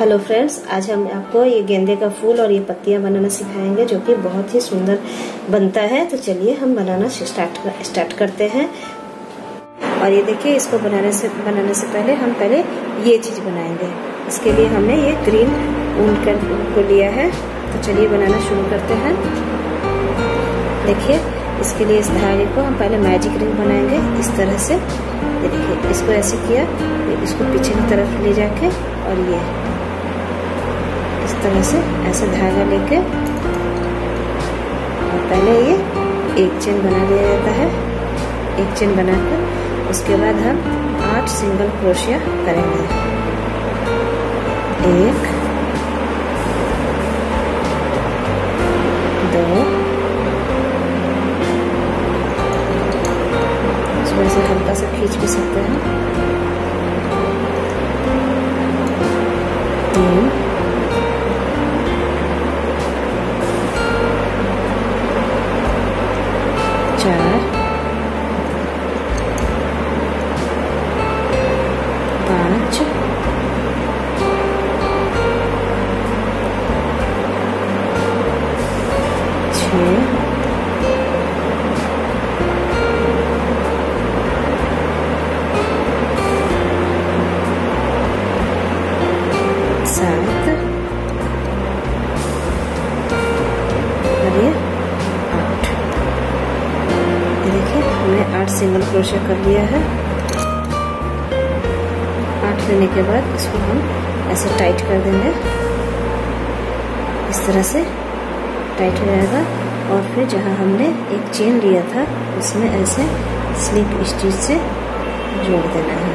Hello friends, आज हम आपको ये गेंदे का फूल और ये पत्तियां बनाना सिखाएंगे जो कि बहुत ही सुंदर बनता है। तो चलिए हम बनाना स्टार्ट करते हैं। और ये देखिए, इसको बनाने से पहले हम ये चीज बनाएंगे। इसके लिए हमने ये ग्रीन ऊन को लिया है। तो चलिए बनाना शुरू करते हैं। देखिए, इसके लिए इस धागे को हम पहले मैजिक रिंग बनाएंगे इस तरह से। ये देखिए, इसको ऐसे किया, इसको पीछे की तरफ ले जाके और ये इस तरह से ऐसे धागा लेके और पहले ये एक चेन बना लिया जाता है। एक चेन बनाकर उसके बाद हम 8 सिंगल क्रोशिया करेंगे। 1 2 इसमें से हल्का सा खींच भी सकते हैं। 3 4 5 6 7 और ये 8। देखिए, हमने 8 सिंगल क्रोशिया कर लिया है। 8 लेने के बाद इसको हम ऐसे टाइट कर देंगे। इस तरह से टाइट हो जाएगा। और फिर जहाँ हमने एक चेन लिया था उसमें ऐसे स्लिप स्टिच से जोड़ देना है।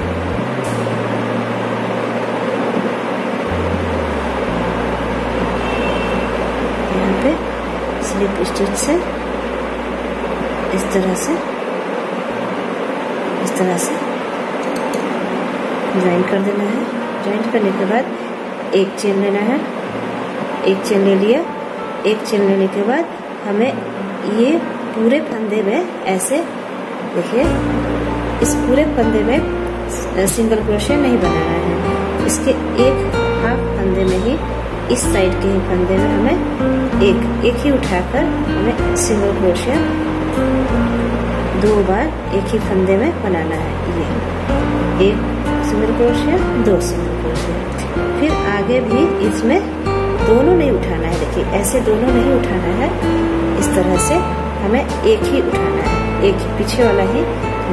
यहाँ पे स्लिप स्टिच से इस तरह से ज्वाइन कर देना है। ज्वाइन करने के बाद एक चेन लेना है। एक चेन ले लिया। एक चेन लेने के बाद हमें ये पूरे फंदे में ऐसे, देखिए, इस पूरे फंदे में सिंगल क्रोशिया नहीं बनाना है। इसके एक हाफ फंदे में ही, इस साइड के ही फंदे में हमें एक ही उठाकर हमें सिंगल क्रोशिया 2 बार एक ही फंदे में बनाना है। ये 1 सिंगल क्रोशिया, 2 सिंगल क्रोशिया। फिर आगे भी इसमें दोनों नहीं उठाना है। देखिए, ऐसे दोनों नहीं उठाना है। इस तरह से हमें एक ही उठाना है, एक ही पीछे वाला ही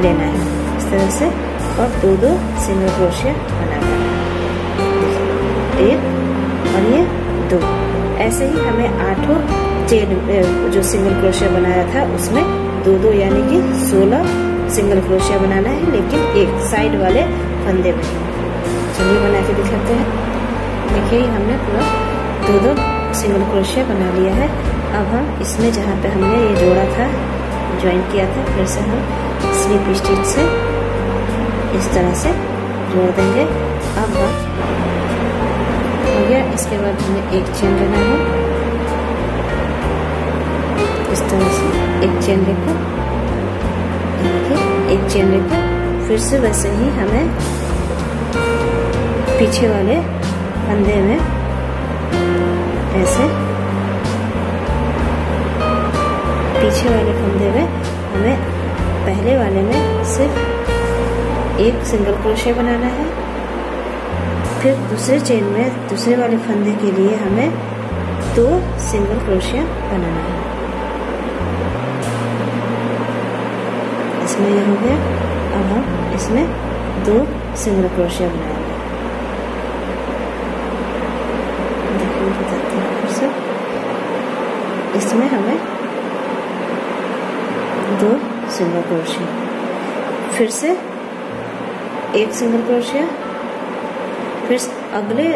लेना है इस तरह से। और 2 सिंगल क्रोशिया बनाना है। देखिए, 1 और ये 2। ऐसे ही हमें 8 चेन जो सिंगल क्रोशिया बनाया था उसमें 2 यानी कि 16 सिंगल क्रोशिया बनाना है, लेकिन एक साइड वाले फंदे में। चलिए बना के दिखाते हैं। देखिए, हमने पूरा 2 सिंगल क्रोशिया बना लिया है। अब हम इसमें जहाँ पे हमने ये जोड़ा था, ज्वाइन किया था, फिर से हम स्लिप स्टिच से इस तरह से जोड़ देंगे। अब हम हो गया। इसके बाद हमें एक चेन लेना है। इस तरह से एक चेन लेकर, देखिए, एक चेन लेकर फिर से वैसे ही हमें पीछे वाले फंदे में ऐसे, पीछे वाले फंदे में हमें पहले वाले में सिर्फ एक सिंगल क्रोशिया बनाना है। फिर दूसरे चेन में, दूसरे वाले फंदे के लिए हमें 2 सिंगल क्रोशिया बनाना है। इसमें यह हो गया। अब हम इसमें 2 सिंगल क्रोशिया बनाएंगे। देखिए, बताते हैं फिर से। इसमें हमें 2 सिंगल क्रोशिया, फिर से एक सिंगल क्रोशिया, फिर अगले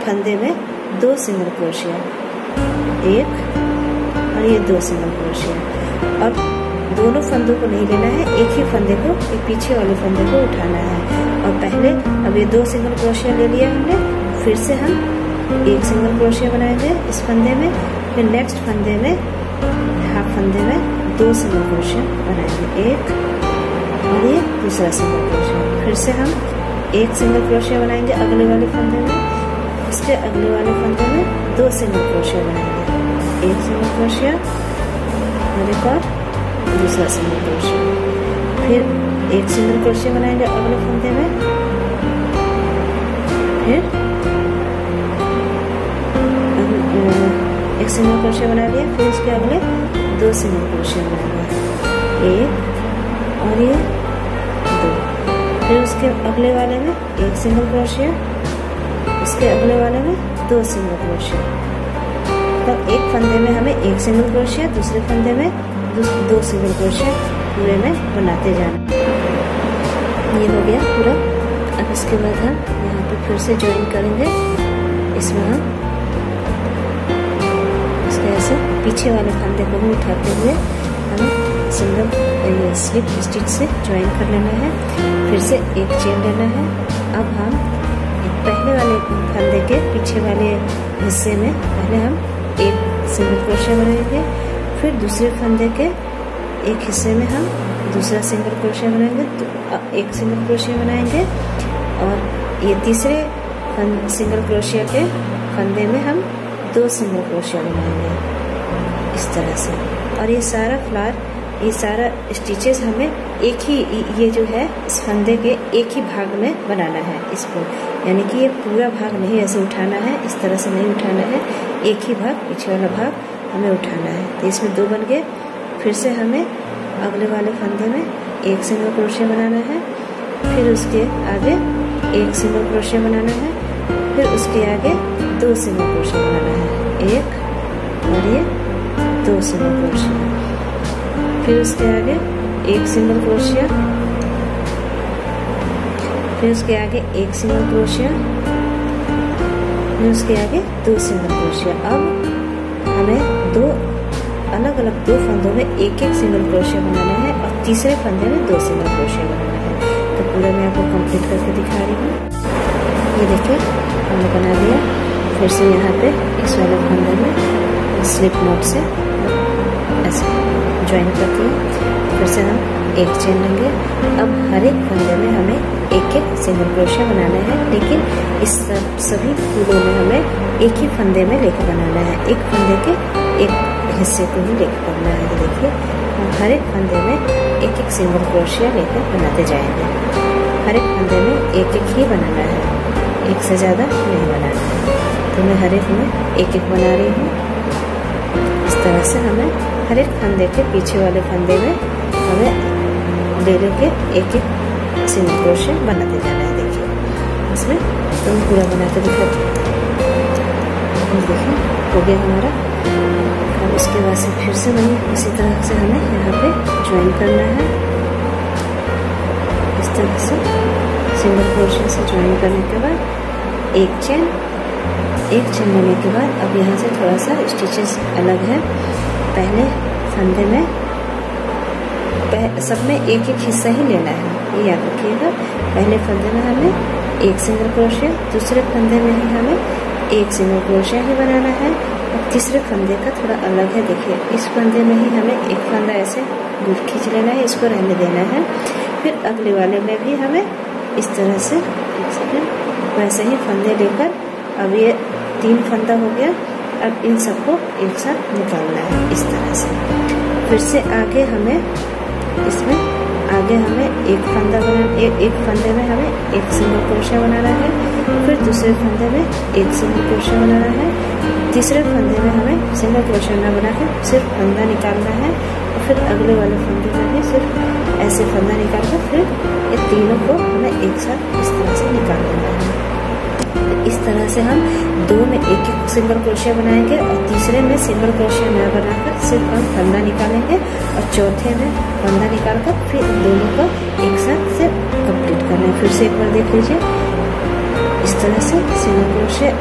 फंदे में 2 सिंगल क्रोशिया, 1 और ये 2 सिंगल क्रोशिया। और दोनों फंदों को नहीं लेना है, एक ही फंदे को, एक पीछे वाले फंदे को उठाना है। और पहले अब ये 2 सिंगल क्रोशिया ले लिया हमने। फिर से हम एक सिंगल क्रोशिया बनाएंगे इस फंदे में। फिर नेक्स्ट फंदे में, हाफ फंदे में 2 सिंगल क्रोशिया बनाएंगे। 1 और ये दूसरा सिंगल क्रोशिया। फिर से हम एक सिंगल क्रोशिया बनाएंगे अगले वाले फंदे में, इसके अगले वाले फंदे में 2 सिंगल क्रोशिया बनाएंगे, एक सिंगल क्रोशिया और एक और दूसरा सिंगल क्रोशिया, फिर एक सिंगल क्रोशिया बनाएंगे अगले फंदे में, फिर एक सिंगल क्रोशिया बना लिया, फिर इसके अगले 2 सिंगल क्रोशिया बनाएंगे, एक और ये 2, फिर उसके अगले वाले में एक सिंगल क्रोशिया, उसके अगले वाले में 2 सिंगल क्रोशिया। तो एक फंदे में हमें एक सिंगल क्रोशिया, दूसरे फंदे में 2 सिंगल क्रोशिया पूरे में बनाते जाना। ये हो गया पूरा। अब इसके बाद हम यहाँ पे फिर से ज्वाइन करेंगे। इसमें हम इसके ऐसे पीछे वाले फंदे को भी उठाते हुए हमें सिंगल स्लिप स्टिच से ज्वाइन कर लेना है। फिर से एक चेन लेना है। अब हम पहले वाले फंदे के पीछे वाले हिस्से में पहले हम एक सिंगल क्रोशिया बनाएंगे, फिर दूसरे फंदे के एक हिस्से में हम दूसरा सिंगल क्रोशिया बनाएंगे, तो एक सिंगल क्रोशिया बनाएंगे, और ये तीसरे सिंगल क्रोशिया के फंदे में हम 2 सिंगल क्रोशिया बनाएंगे इस तरह से। और ये सारा फ्लावर, ये सारा स्टिचेस हमें एक ही, ये जो है इस फंदे के एक ही भाग में बनाना है इसको, यानी कि ये पूरा भाग नहीं ऐसे उठाना है, इस तरह से नहीं उठाना है, एक ही भाग, पीछे वाला भाग हमें उठाना है। तो इसमें 2 बन गए। फिर से हमें अगले वाले फंदे में एक सिंगल क्रोशिया बनाना है, फिर उसके आगे एक सिंगल क्रोशिया बनाना है, फिर उसके आगे 2 सिंगल क्रोशिया बनाना है, एक और ये 2 सिंगल क्रोशिया, फिर उसके आगे एक सिंगल क्रोशिया, फिर उसके आगे एक सिंगल क्रोशिया, फिर उसके आगे 2 सिंगल क्रोशिया। अब हमें 2 अलग अलग 2 फंदों में एक एक सिंगल क्रोशिया बनाना है और तीसरे फंदे में 2 सिंगल क्रोशिया बनाना है। तो पूरा मैं आपको कंप्लीट करके दिखा रही हूँ। ये देखिए हमने बना दिया। फिर से यहाँ पे इस वाले फंदे में स्लिप नॉट से ऐसे ज्वाइन करते हैं। फिर से हम एक चेन लेंगे। अब हर एक फंदे में हमें एक एक सिंगल क्रोशिया बनाना है, लेकिन इस सभी फूलों में हमें एक ही फंदे में लेकर बनाना है, एक फंदे के एक हिस्से को ही लेकर करना है। देखिए हम हर एक फंदे में एक एक सिंगल क्रोशिया लेकर बनाते जाएंगे। हर एक फंदे में एक एक ही बनाना है, एक से ज़्यादा नहीं बनाना है। तो मैं हर एक में एक एक बना रही हूँ। इस तरह से हमें हर एक फंदे के पीछे वाले फंदे में हमें ले लेके एक एक सिंगल क्रोशिया बनाते जाना है। देखिए इसमें तो हम पूरा बनाते दिखाते हैं। देखिए हो गया हमारा। अब उसके बाद से फिर से वही इसी तरह से हमें यहाँ पे ज्वाइन करना है। इस तरह से सिंगल क्रोशिया से ज्वाइन करने के बाद एक चेन लेने के बाद अब यहाँ से थोड़ा सा स्टिचेस अलग है। पहले फंदे में सब में एक एक हिस्सा ही लेना है, ये याद रखिएगा। पहले फंदे में हमें एक सिंगल क्रोशिया, दूसरे फंदे में ही हमें एक सिंगल क्रोशिया ही बनाना है, और तीसरे फंदे का थोड़ा अलग है। देखिए इस फंदे में ही हमें एक फंदा ऐसे खींच लेना है, इसको रहने देना है। फिर अगले वाले में भी हमें इस तरह से वैसे ही फंदे लेकर, अब ये 3 फंदा हो गया। अब इन सबको एक साथ निकालना है इस तरह से। फिर से आगे हमें एक फंदा एक फंदे में हमें एक सिंगल क्रोशिया बनाना है, फिर दूसरे फंदे में एक सिंगल क्रोशिया बनाना है, तीसरे फंदे में हमें सिंगल क्रोशिया ना बना के सिर्फ फंदा निकालना है, और फिर अगले वाले फंदे में भी सिर्फ ऐसे फंदा निकाल कर फिर ये तीनों को हमें एक साथ इस तरह से निकाल देना है। इस तरह से हम 2 में एक एक सिंगल क्रोशिया बनाएंगे, और तीसरे में सिंगल क्रोशिया न बनाकर सिर्फ हम फंदा निकालेंगे, और चौथे में फंदा निकालकर फिर दोनों को एक साथ से कंप्लीट करना है। फिर से एक बार देख लीजिए। इस तरह से सिंगल क्रोशिया,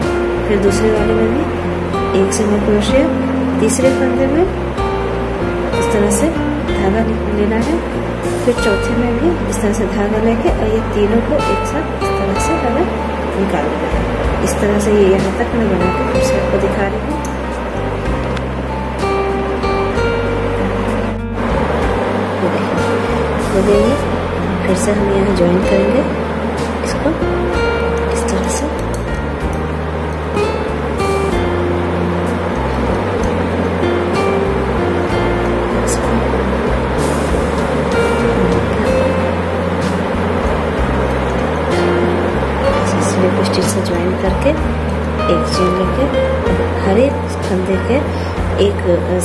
फिर दूसरे वाले में भी एक सिंगल क्रोशिया, तीसरे फंदे में इस तरह से धागा लेना है, फिर चौथे में भी इस तरह से धागा लेके, और ये तीनों को एक साथ इस तरह से हमें निकाल देना है। इस तरह से ये यहाँ तक मैं बना के फिर से आपको दिखा रही हूँ। हो गई। फिर से हम यहाँ ज्वाइन करेंगे इसको इस तरह से। स्लिप स्टिच से ज्वाइन करके एक चेन लेके हर एक फंदे के एक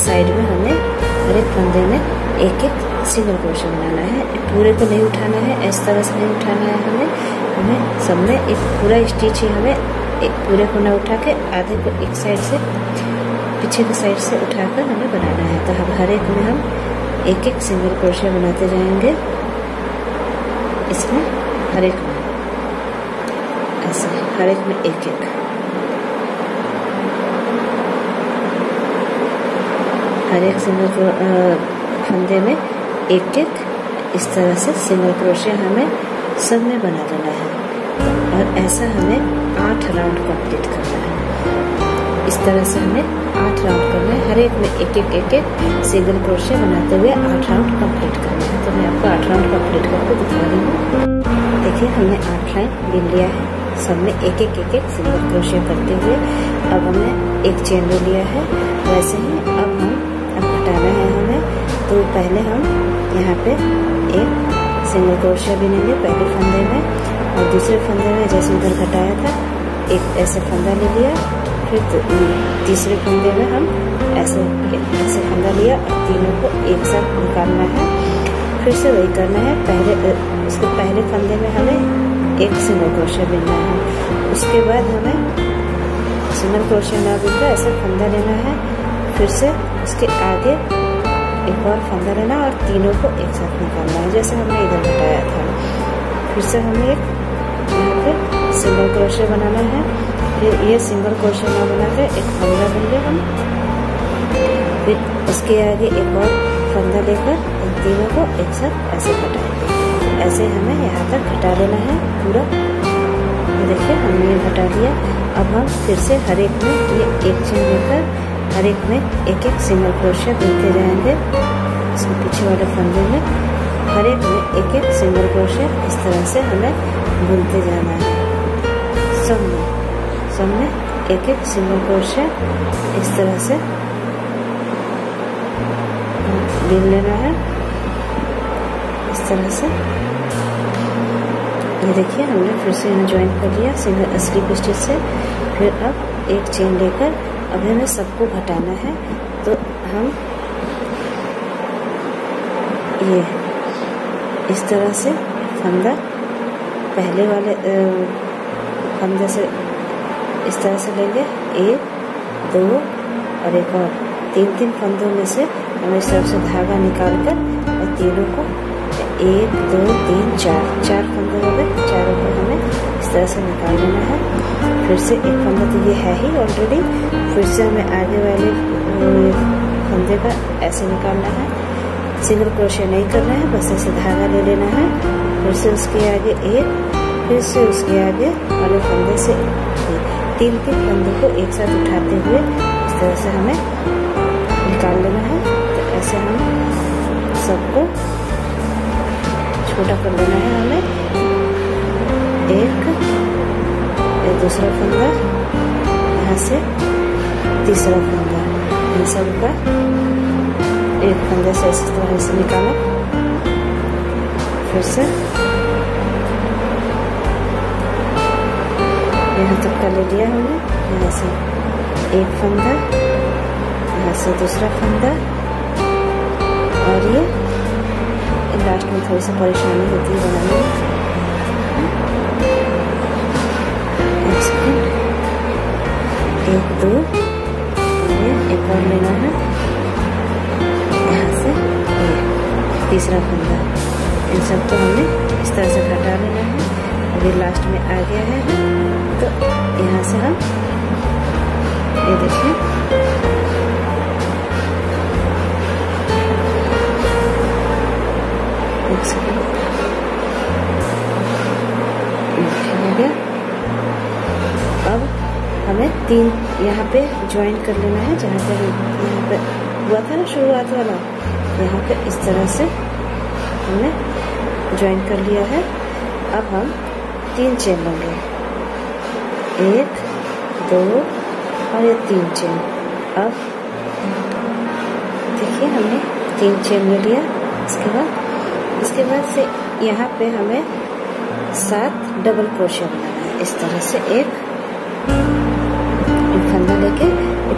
साइड में हमें हर एक फंदे में एक एक सिंगल क्रोशे बनाना है। पूरे को नहीं उठाना है, इस तरह से नहीं उठाना है, हमें सब में एक पूरा स्टिच ही हमें एक पूरे को ना उठा के आधे को एक साइड से पीछे की साइड से उठाकर हमें बनाना है। तो हम हर एक में हम एक एक सिंगल क्रोशे बनाते जाएंगे इसमें, हर एक में ऐसे हर एक में एक एक। हर एक सिंगल फंदे में एक एक इस तरह से सिंगल क्रोशे हमें सब में बना लेना है और ऐसा हमें 8 राउंड कंप्लीट करना है। इस तरह से हमें 8 राउंड करना है, हर एक में एक एक सिंगल क्रोशे बनाते हुए 8 राउंड कंप्लीट करना है। तो मैं आपको 8 राउंड कंप्लीट करके दिखा रही हूँ। देखिए हमने 8 लाइन बिन लिया है, सब में एक एक सिंगल क्रोशे करते हुए अब हमने एक चेन ले लिया है। वैसे ही अब घटाना है हमें, तो पहले हम यहाँ पे एक सिंगल क्रोशे बिनेंगे पहले फंदे में और दूसरे फंदे में जैसे उधर घटाया था एक ऐसे फंदा ले लिया, फिर तीसरे फंदे में हम ऐसे फंदा लिया और तीनों को एक साथ निकालना है। फिर से वही करना है, उसके पहले फंदे में हमें एक सिंगल क्रोशे बिनना है, उसके बाद हमें सिंगल क्रोशे ना बिनकर ऐसा फंदा लेना है, फिर से उसके आगे एक और फंदा लेना और तीनों को एक साथ निकालना है जैसे हमने इधर घटाया था। फिर से हमें एक यहाँ पे सिंगल क्रोशे बनाना है, फिर ये सिंगल क्रोशे ना बना के एक फंदा लेंगे हम, फिर उसके आगे एक और फंदा लेकर इन तीनों को एक साथ ऐसे घटाएंगे। ऐसे हमें यहाँ तक घटा लेना है पूरा। देखिए हमने ये घटा लिया। अब हम फिर से हर एक में ये एक चेन लेकर हर एक में एक एक सिंगल क्रोशे बुनते जाएंगे। इसके पीछे वाले फंदे में हर एक में एक एक सिंगल क्रोशे इस तरह से हमें बुनते जाना है। सब में एक एक सिंगल क्रोशे इस तरह से बुन लेना है, इस तरह से। ये देखिए हमने फिर से यहाँ ज्वाइन कर लिया सिंगल स्लिप स्टिच से। फिर अब एक चेन लेकर अब हमें सबको घटाना है, तो हम ये इस तरह से फंदा पहले वाले फंदे से इस तरह से लेंगे, 1 2 और एक और 3 फंदों में से हम इस तरह से धागा निकाल कर और तीनों को 1 2 3 4 फंदे हो गए, चारों को हमें इस तरह से निकाल लेना है। फिर से एक फंदा तो ये है ही ऑलरेडी, फिर से हमें आगे वाले फंदे का ऐसे निकालना है, सिंगल क्रोशे नहीं करना है, बस ऐसे धागा ले लेना है। फिर से उसके आगे एक, फिर से उसके आगे वाले फंदे से 3 फंदों को एक साथ उठाते हुए इस तरह से हमें निकाल लेना है। तो ऐसे हम सबको छोटा कर लेना है हमें। एक दूसरा फंदा, यहाँ से तीसरा फंदा, इन सब का एक फंदे से इस तरह से निकाला। फिर से यहाँ तक का ले लिया हमने, यहाँ से एक फंदा, यहाँ से दूसरा फंदा, और ये लास्ट में थोड़ी सी परेशानी होती है बनाने में। एक 2 एक और लेना है, यहाँ से तीसरा फंदा, इन सबको हमें इस तरह से घटा लेना है। अभी लास्ट में आ गया है, तो यहाँ से हम ये देखिए एक सेकंड हो गया। अब हमें 3 यहाँ पे ज्वाइन कर लेना है, जहाँ पे यहाँ पे हुआ था ना शुरुआत वाला, यहाँ पे इस तरह से हमने ज्वाइन कर लिया है। अब हम 3 चेन लेंगे, 1 2 और ये 3 चेन। अब देखिए हमने 3 चेन ले लिया। इसके बाद से यहाँ पे हमें 7 डबल क्रोशिया बनाना है। इस तरह से एक फंदा लेके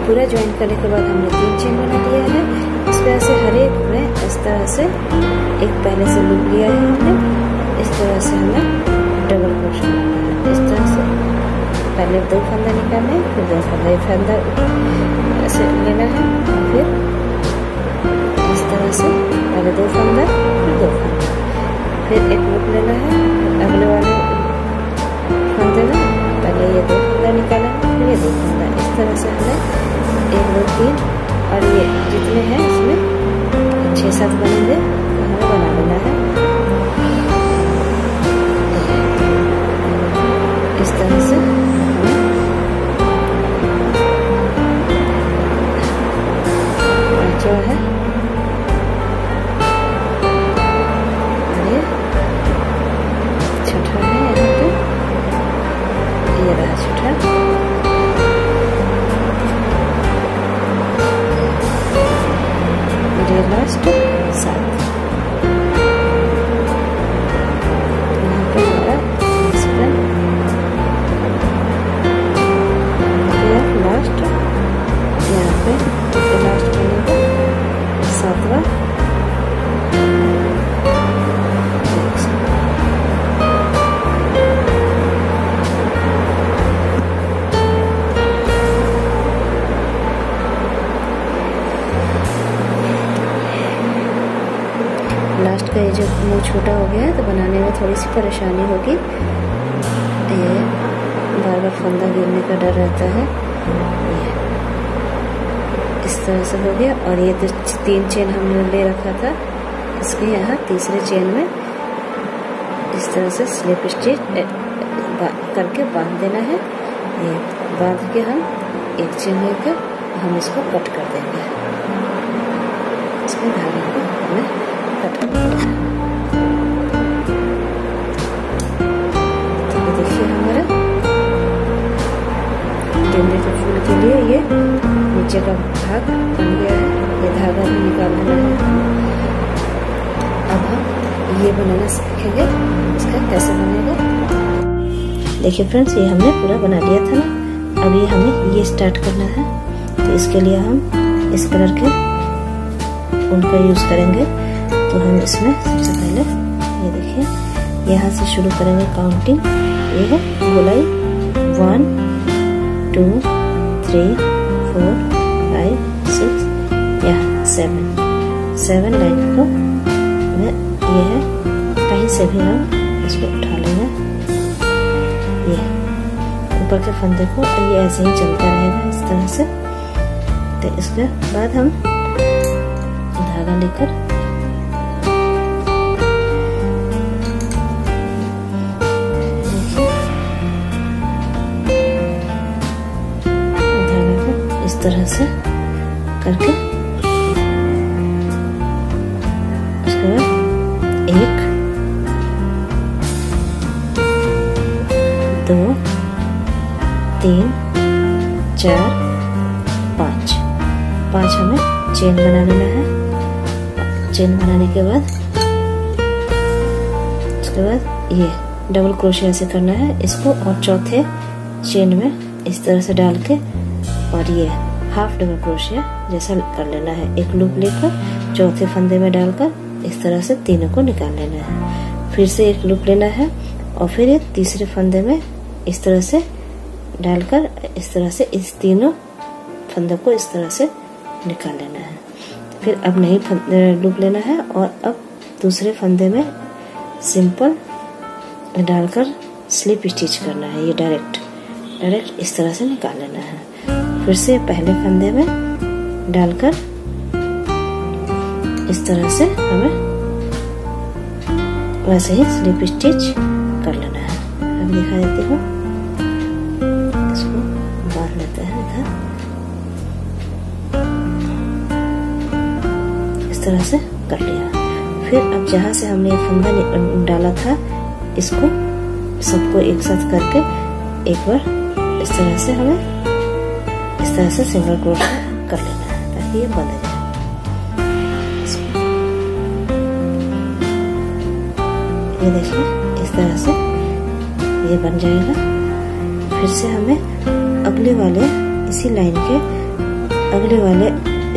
पूरा ज्वाइन करने के बाद हमने 3 चेन बना लिया है। इस तरह से हर एक में इस तरह से एक पहले से लूप लिया है हमने। इस तरह से हमें डबल क्रोशे लगाना है। इस तरह से पहले 2 फंदा निकालना है, फिर 2 फंदा, एक फंदा ऐसे लेना है, फिर इस तरह से पहले 2 फंदा, फिर 2 फंदा, फिर एक लूप लेना है। अगले वाले फंदे में पहले ये 2 फंदा निकाला है, फिर ये 2 फंदा। इस तरह से हमें 1 2 3 और ये जितने हैं इसमें 6-7 बनेंगे तो हमें बना लेना है। इस तरह से जो है ये छठा है, यहाँ पे ये रहा छठा। लास्ट 7 यहाँ पे हमारा लास्ट, यहाँ पे लास्ट बनेगा 7वां। लास्ट का ये जो मुँह छोटा हो गया है तो बनाने में थोड़ी सी परेशानी होगी। ये बार बार फंदा गिरने का डर रहता है। इस तरह से हो गया। और ये तो 3 चेन हमने ले रखा था, इसके यहाँ तीसरे चेन में इस तरह से स्लिप स्टिच करके बांध देना है। ये बांध के हम 1 चेन लेकर हम इसको कट कर देंगे। इसमें धागे को हमें कट कर देना है। तो ये देखिए हमारा गेंदे के फूल के लिए ये नीचे का भाग बन गया है। ये धागा भी निकाल लेना है। अब हम ये बनाना सीखेंगे, इसका कैसे बनेगा। देखिए फ्रेंड्स, ये हमने पूरा बना लिया था ना। अब ये हमें ये स्टार्ट करना है। तो इसके लिए हम इस कलर के ऊन का यूज करेंगे। तो हम इसमें सबसे पहले ये देखिए यहाँ से शुरू करेंगे काउंटिंग। ये है गोलाई 1 2 3 4 5 6 यहाँ 7 लाइन को ये है। कहीं से भी हम इसको उठा लेंगे, ये ऊपर के फंदे को, ये ऐसे ही चलता रहेगा इस तरह से। तो इसके बाद हम धागा लेकर इस तरह से करके उसके बाद 1 2 3 4 5 हमें चेन बना लेना है। चेन बनाने के बाद उसके बाद ये डबल क्रोशिया से करना है इसको, और चौथे चेन में इस तरह से डाल के और ये हाफ डबल क्रोशिया जैसा कर लेना है। एक लूप लेकर चौथे फंदे में डालकर इस तरह से तीनों को निकाल लेना है। फिर से एक लूप लेना है और फिर ये तीसरे फंदे में इस तरह से डालकर इस तरह से इस तीनों फंदों को इस तरह से निकाल लेना है। फिर अब नहीं लूप लेना है और अब दूसरे फंदे में सिंपल डालकर स्लिप स्टिच करना है। ये डायरेक्ट इस तरह से निकाल लेना है। फिर से पहले फंदे में डालकर इस तरह से हमें वैसे ही स्लिप स्टिच कर लेना है। अब दिखा देती हूँ, इसको बांध लेते हैं इधर इस तरह से कर लिया। फिर अब जहाँ से हमने फंदा डाला था इसको सबको एक साथ करके एक बार इस तरह से हमें इस तरह से सिंगल क्रोशिया कर लेना है ताकि ये बंध जाए। ये देखिए इस तरह से ये बन जाएगा। फिर से हमें अगले वाले इसी लाइन के अगले वाले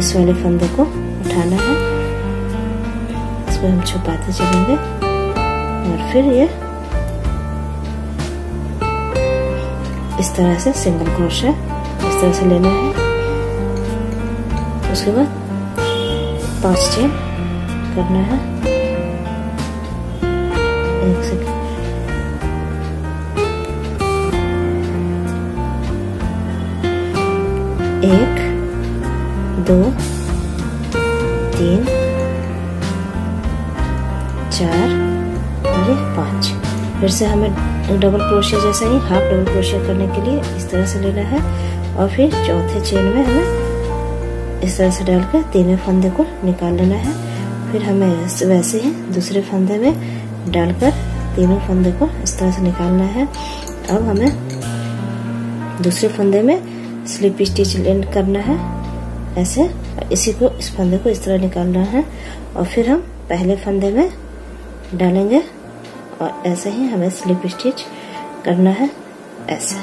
इस वाले फंदे को उठाना है। इसको हम छुपाते चलेंगे और फिर ये इस तरह से सिंगल क्रोशे इस तरह से लेना है। उसके बाद 5 चेन करना है। एक सेकंड, एक, 2, 3, 4 और 5। फिर से हमें डबल क्रोशिया जैसा ही हाफ डबल क्रोशिया करने के लिए इस तरह से लेना है और फिर चौथे चेन में हमें इस तरह से डालकर तीनों फंदे को निकाल लेना है। फिर हमें वैसे ही दूसरे फंदे में डालकर तीनों फंदे को इस तरह से निकालना है। अब हमें दूसरे फंदे में स्लिप स्टिच एंड करना है ऐसे, इसी को इस फंदे को इस तरह निकालना है और फिर हम पहले फंदे में डालेंगे और ऐसे ही हमें स्लिप स्टिच करना है ऐसे।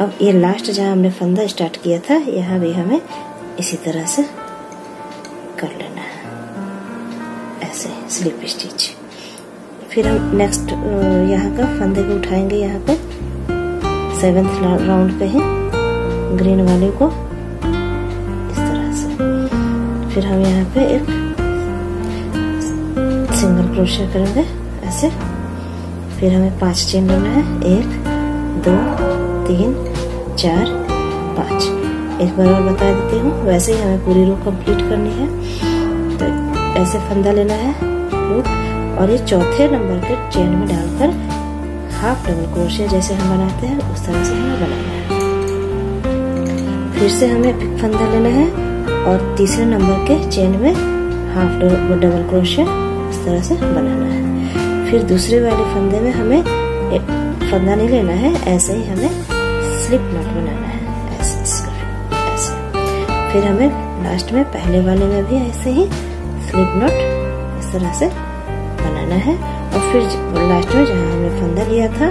अब ये लास्ट जहाँ हमने फंदा स्टार्ट किया था यहाँ भी हमें इसी तरह से कर लेना है ऐसे स्लिप स्टिच। फिर हम नेक्स्ट यहाँ का फंदे को उठाएंगे, यहाँ पे 7th राउंड पे ही ग्रीन वाले को इस तरह से। फिर हम यहाँ पे एक सिंगल क्रोशिया करेंगे ऐसे। फिर हमें 5 चेन लेना है, 1, 2, 3, 4, 5। एक बार और बता देती हूँ, वैसे ही हमें पूरी रो कंप्लीट करनी है। तो ऐसे फंदा लेना है और ये चौथे नंबर के चेन में डालकर हाफ डबल क्रोशिया जैसे हम बनाते हैं उस तरह से हमें बनाना है। फिर से हमें फंदा लेना है और तीसरे नंबर के चेन में हाफ डबल क्रोशिया इस तरह से बनाना है। फिर दूसरे वाले फंदे में हमें एक फंदा नहीं लेना है, ऐसे ही हमें स्लिप नॉट बनाना है ऐसे। फिर हमें लास्ट में पहले वाले में भी ऐसे ही स्लिप नॉट इस तरह से बनाना है और फिर लास्ट में जहाँ हमने फंदा लिया था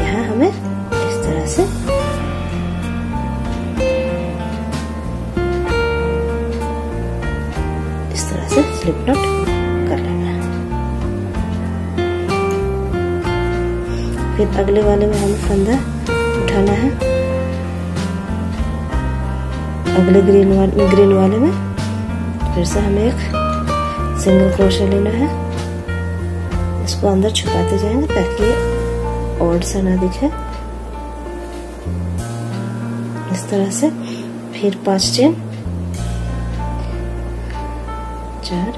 यहाँ हमें इस तरह से स्लिप नॉट कर लेना है। फिर अगले वाले में हमें फंदा उठाना है, अगले ग्रीन वाले में फिर से हमें एक सिंगल क्रोशिया लेना है। इसको अंदर छुपाते जाएंगे ताकि ऑड सा ना दिखे इस तरह से। फिर 5 चेन, 4,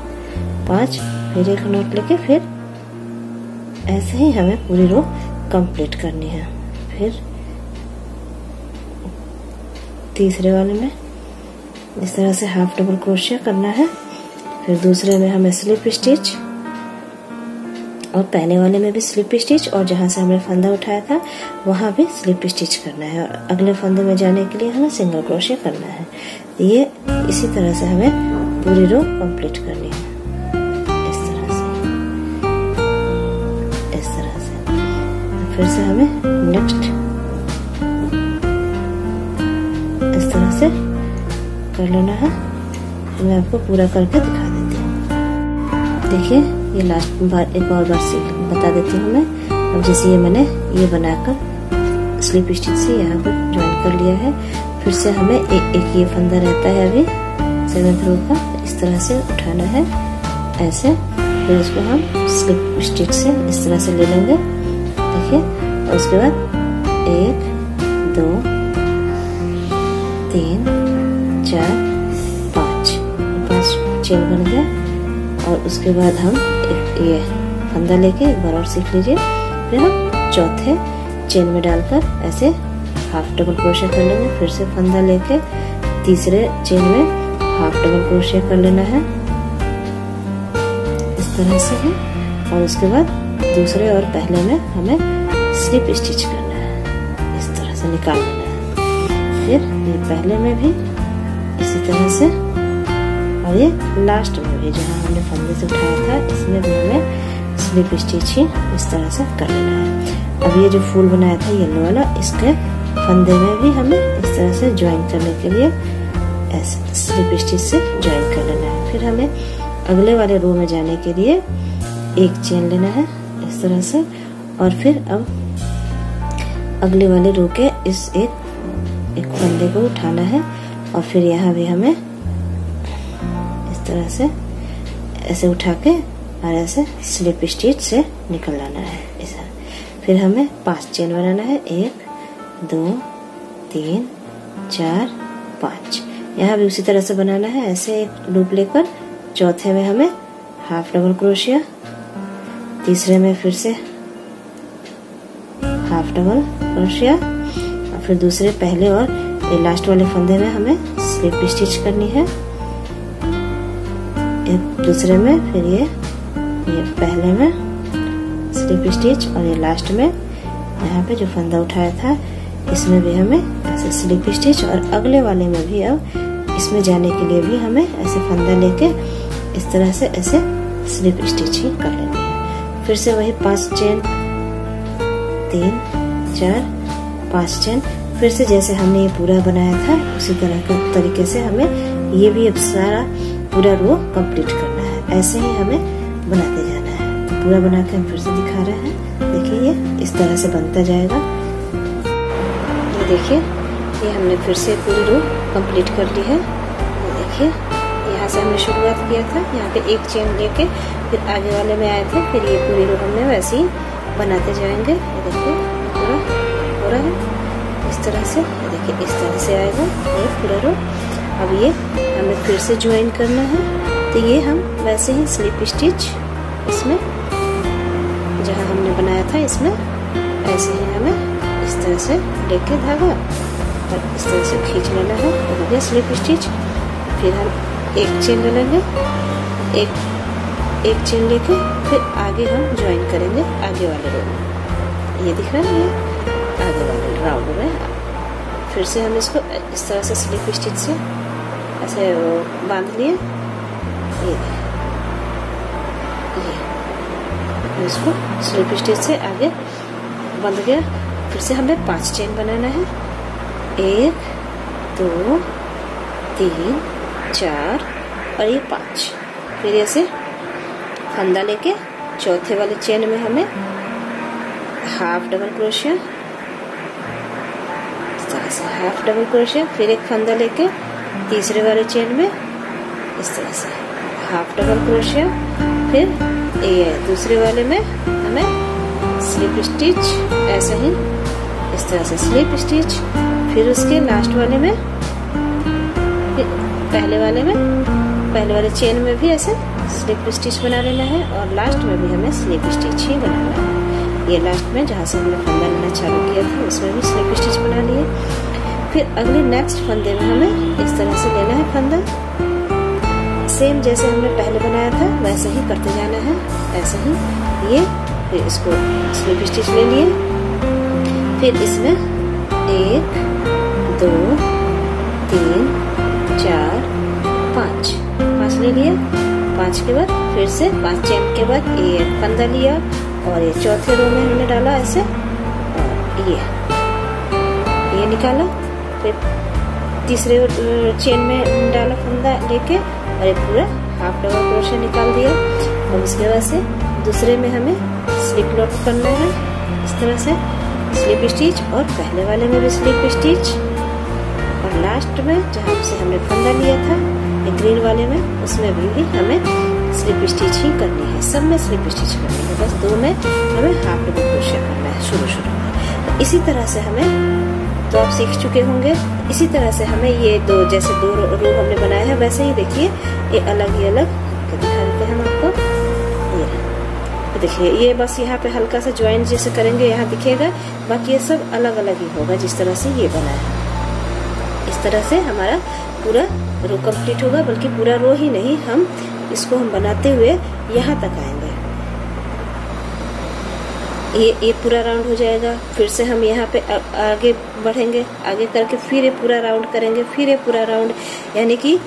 5, फिर एक नॉट लेके फिर ऐसे ही हमें पूरी रो कंप्लीट करनी है। फिर तीसरे वाले में इस तरह से हाफ डबल क्रोशिया करना है। फिर दूसरे में हमें स्लिप स्टिच और पहले वाले में भी स्लिप स्टिच और जहाँ से हमने फंदा उठाया था वहाँ भी स्लिप स्टिच करना है और अगले फंदे में जाने के लिए हमें सिंगल क्रोशिया करना है। ये इसी तरह से हमें पूरी रो कंप्लीट करनी है इस तरह से। फिर से हमें नेक्स्ट इस तरह से कर लेना है। मैं आपको पूरा करके दिखा देती हूँ। देखिए ये लास्ट बार एक और बार से बता देती हूँ मैं। अब जैसे ये मैंने ये बनाकर स्लिप स्टिच से यहाँ पर ज्वाइन कर लिया है। फिर से हमें एक ये फंदा रहता है अभी 7th रो का, इस तरह से उठाना है ऐसे। फिर इसको हम स्लिप स्टिच से इस तरह से ले लेंगे, देखिए। और उसके बाद 1, 2, 3, 4, 5 चेन बन गया। और उसके बाद हम ये फंदा लेके एक बार और सीख लीजिए। फिर हम चौथे चेन में डालकर ऐसे हाफ डबल क्रोशिया कर लेंगे। फिर से फंदा लेके तीसरे चेन में हाफ डबल क्रोशिया कर लेना है इस तरह से है। और उसके बाद दूसरे और पहले में हमें स्लिप स्टिच करना है, इस तरह से निकाल लेना है। फिर ये पहले में भी इसी तरह से और ये लास्ट में भी जहाँ हमने फंदे से उठाया था इसमें भी हमें स्लिप स्टिच ही इस तरह से कर लेना है। अब ये जो फूल बनाया था येलो वाला, इसके फंदे में भी हमें इस तरह से ज्वाइन करने के लिए ऐसे स्लिप स्टिच से ज्वाइन कर लेना है। फिर हमें अगले वाले रो में जाने के लिए एक चेन लेना है इस तरह से, और फिर अब अगले वाले रो के इस एक फंदे को उठाना है और फिर यहाँ भी हमें इस तरह से ऐसे उठा के और ऐसे स्लिप स्टिच से निकल लाना है ऐसा। फिर हमें 5 चेन बनाना है, 1 2 3 4 5। यहाँ भी उसी तरह से बनाना है, ऐसे एक लूप लेकर चौथे में हमें हाफ डबल क्रोशिया, तीसरे में फिर से हाफ डबल क्रोशिया, और फिर दूसरे पहले और ये लास्ट वाले फंदे में हमें स्लिप स्टिच करनी है। एक दूसरे में फिर ये पहले में स्लिप स्टिच, और ये लास्ट में यहाँ पे जो फंदा उठाया था इसमें भी हमें ऐसे स्लिप स्टिच, और अगले वाले में भी अब इसमें जाने के लिए भी हमें ऐसे फंदा लेके इस तरह से ऐसे स्लिप स्टिच ही कर लेनी है। फिर से वही 5 चेन, 3 4 5 चेन। फिर से जैसे हमने ये पूरा बनाया था उसी तरह का तरीके से हमें ये भी अब सारा पूरा रो कंप्लीट करना है। ऐसे ही हमें बनाते जाना है। तो पूरा बना के हम फिर से दिखा रहे हैं। देखिए ये इस तरह से बनता जाएगा। ये देखिए ये हमने फिर से पूरी रो कंप्लीट कर ली है। देखिए यहाँ से हमने शुरुआत किया था, यहाँ पे एक चेन लेके फिर आगे वाले में आए थे, फिर ये पूरी रो हमने वैसे ही बनाते जाएंगे। ये देखिए पूरा हो रहा है इस तरह से। ये देखिए इस तरह से आएगा ये पूरा रो। अब ये हमें फिर से ज्वाइन करना है, तो ये हम वैसे ही स्लिप स्टिच इसमें जहाँ हमने बनाया था इसमें ऐसे ही हमें इस तरह से लेके धागा और इस तरह से खींच लेना है। हो गया स्लिप स्टिच। फिर हम एक चेन ले लेंगे, एक चेन लेके फिर आगे हम ज्वाइन करेंगे आगे वाले रो में। ये दिख रहा है आगे वाले राउंड में। फिर से हम इसको इस तरह से स्लिप स्टिच से ऐसे बांध लिए। ये इसको स्लिप स्टिच से आगे बंध गया। फिर से हमें 5 चेन बनाना है, 1 2 3 4 और ये 5। फिर ऐसे फंदा लेके चौथे वाले चेन में हमें हाफ डबल क्रोशिया, इस तरह से हाफ डबल क्रोशिया, फिर एक फंदा लेके तीसरे वाले चेन में इस तरह से हाफ डबल क्रोशिया, फिर ये दूसरे वाले में हमें स्लिप स्टिच ऐसे ही इस तरह से स्लिप स्टिच, फिर उसके लास्ट वाले में पहले वाले चेन में भी ऐसे स्लिप स्टिच बना लेना है और लास्ट में भी हमें स्लिप स्टिच ही बनाना है। ये लास्ट में जहाँ से हमने फंदा लेना चालू किया था उसमें भी स्लिप स्टिच बना लिए। फिर अगले नेक्स्ट फंदे में हमें इस तरह से लेना है फंदा, सेम जैसे हमने पहले बनाया था वैसे ही करते जाना है। ऐसे ही ये फिर इसको स्लिप स्टिच ले लिए, फिर इसमें 1 2 3 4 5 ले लिए। 5 के बाद फिर से 5 चेन के बाद एक फंदा लिया और ये चौथे रो में हमने डाला ऐसे, और ये निकाला। फिर तीसरे चेन में डाला फंदा लेके और ये पूरा हाफ डबल क्रोशिया निकाल दिया। और उसके बाद से दूसरे में हमें स्लिप नॉट करना है इस तरह से स्लिप स्टिच, और पहले वाले में भी स्लिप स्टिच, और लास्ट में जहाँ से हमने फंदा लिया था ग्रीन वाले में उसमें भी हमें स्लिप स्टिच ही करनी है। सब में स्लिप स्टिच करनी है, बस 2 में हमें हाफ डबल क्रोशिया करना है शुरू में। तो इसी तरह से हमें, तो आप सीख चुके होंगे, इसी तरह से हमें ये जैसे दो रो हमने बनाया है वैसे ही देखिए ये अलग ही अलग दिखा देते हैं हम आपको। ये देखिए ये बस यहाँ पे हल्का सा ज्वाइन जैसे करेंगे यहाँ दिखेगा, बाकी ये सब अलग अलग ही होगा जिस तरह से ये बना है। इस तरह से हमारा पूरा रो कंप्लीट होगा, बल्कि पूरा रो ही नहीं, हम इसको हम बनाते हुए यहाँ तक आएंगे। ये पूरा राउंड हो जाएगा। फिर से हम यहाँ पे आगे बढ़ेंगे, आगे करके फिर ये पूरा राउंड करेंगे, फिर ये पूरा राउंड, यानी कि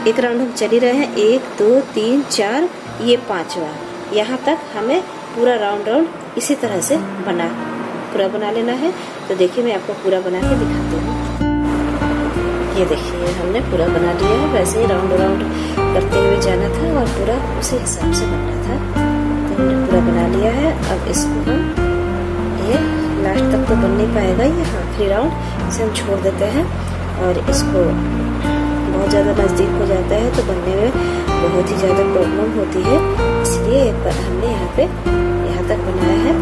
एक राउंड हम चल ही रहे हैं। 1 2 3 4 ये 5वां, यहाँ तक हमें पूरा राउंड इसी तरह से पूरा बना लेना है। तो देखिए मैं आपको पूरा बना के दिखाती हूँ। ये देखिए हमने पूरा बना लिया है। वैसे ही राउंड राउंड करते हुए जाना था और पूरा उसी हिसाब से बनना था। तो हमने पूरा बना लिया है। अब इसको हम ये लास्ट तक तो बन नहीं पाएगा, ये आखिरी राउंड इसे हम छोड़ देते हैं। और इसको बहुत ज़्यादा नज़दीक हो जाता है तो बनने में बहुत ही ज़्यादा प्रॉब्लम होती है, इसलिए एक बार हमने यहाँ तक बनाया है।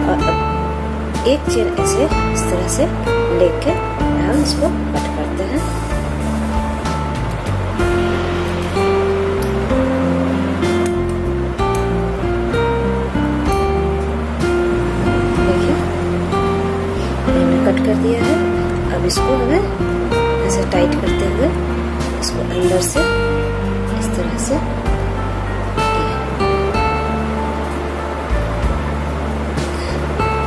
और अब एक चेन ऐसे इस तरह से लेके हम इसको कट करते हैं। देखिए मैंने कट कर दिया है। अब इसको हमें ऐसे टाइट करते हुए इसको अंदर से इस तरह से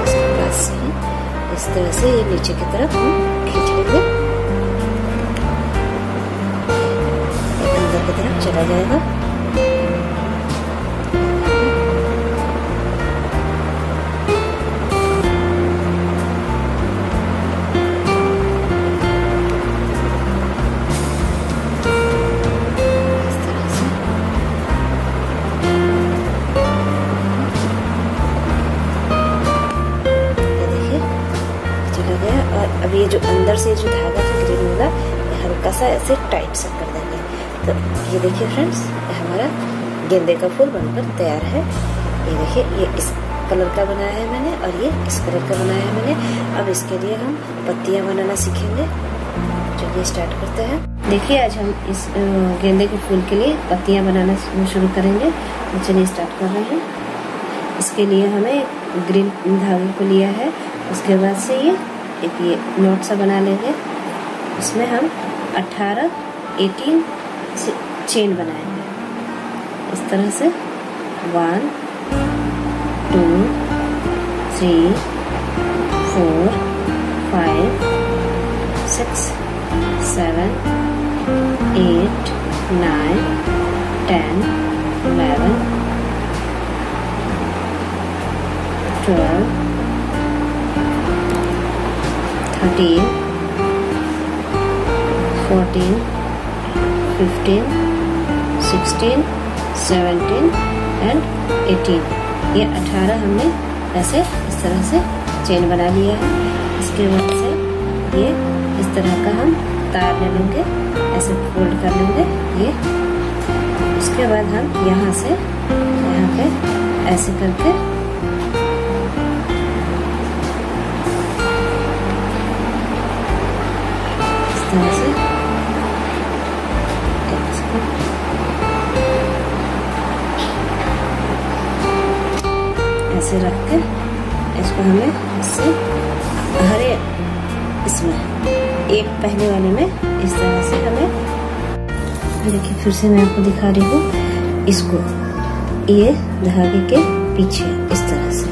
इसके बाद से इस तरह से ये नीचे की तरफ हम खींच लेंगे, अंदर की तरफ चला जाएगा। अब ये जो अंदर से जो धागा था ग्रीन वाला, हल्का सा ऐसे टाइट सा कर देंगे। तो ये देखिए फ्रेंड्स, हमारा गेंदे का फूल बनकर तैयार है। ये देखिए ये इस कलर का बनाया है मैंने और ये इस कलर का बनाया है मैंने। अब इसके लिए हम पत्तियां बनाना सीखेंगे। चलिए स्टार्ट करते हैं। देखिए आज हम इस गेंदे के फूल के लिए पत्तियां बनाना शुरू करेंगे। तो चलिए स्टार्ट कर रहे हैं। इसके लिए हमें ग्रीन धागे को लिया है। उसके बाद से ये एक ये नोट सा बना लेंगे। इसमें हम 18 चेन बनाएंगे इस तरह से। 1 2 3 4 5 6 7 8 9 10 11 12 13 14 15 16 17 एंड 18। ये 18 हमने ऐसे इस तरह से चेन बना लिया है। इसके बाद से ये इस तरह का हम तार ले लेंगे, ऐसे फोल्ड कर लेंगे ये। उसके बाद हम यहाँ से यहाँ पे ऐसे करके इस तरह से ऐसे रख के इसको हमें इससे हरे इसमें एक पहले वाले में इस तरह से हमें, देखिए फिर से मैं आपको दिखा रही हूँ। इसको ये धागे के पीछे इस तरह से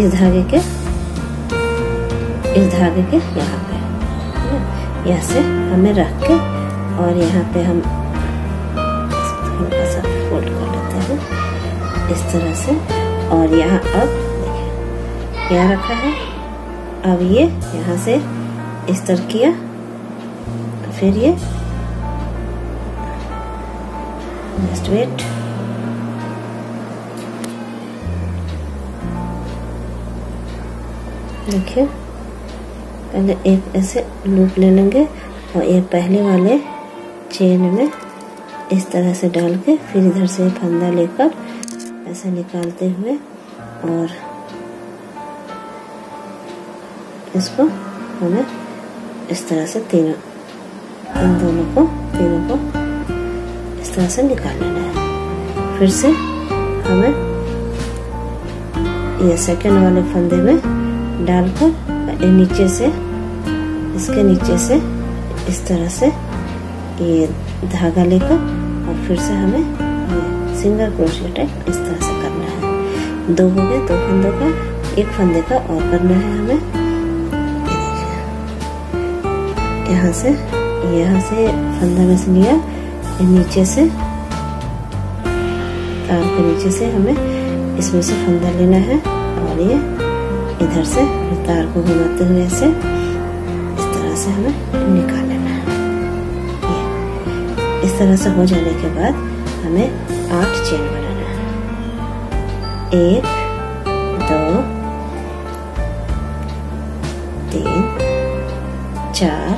इस धागे के यहाँ पे यहाँ से हमें रख के और यहाँ पे हम हल्का सा फोल्ड कर लेते हैं इस तरह से। और यहाँ अब देखिए यहाँ रखा है। अब ये यहाँ से इस तरह किया, फिर ये जस्ट वेट, देखिए पहले एक ऐसे लूप ले लेंगे और ये पहले वाले चेन में इस तरह से डाल के फिर इधर से फंदा लेकर ऐसे निकालते हुए और इसको हमें इस तरह से तीनों को इस तरह से निकाल लेना है। फिर से हमें ये सेकंड वाले फंदे में डालकर नीचे से इसके नीचे से इस तरह से ये धागा लेकर और फिर से हमें सिंगल क्रोशिया टाइप इस तरह से करना है। 2 हो गए, 2 फंदों का, एक फंदे का और करना है हमें। यहाँ से फंदा में से लिया, नीचे से तार के नीचे से हमें इसमें से फंदा लेना है और ये इधर से तार को घुमाते हुए ऐसे इस तरह से हमें निकाल लेना है। इस तरह से हो जाने के बाद हमें 8 चेन बनाना है। 1 2 3 4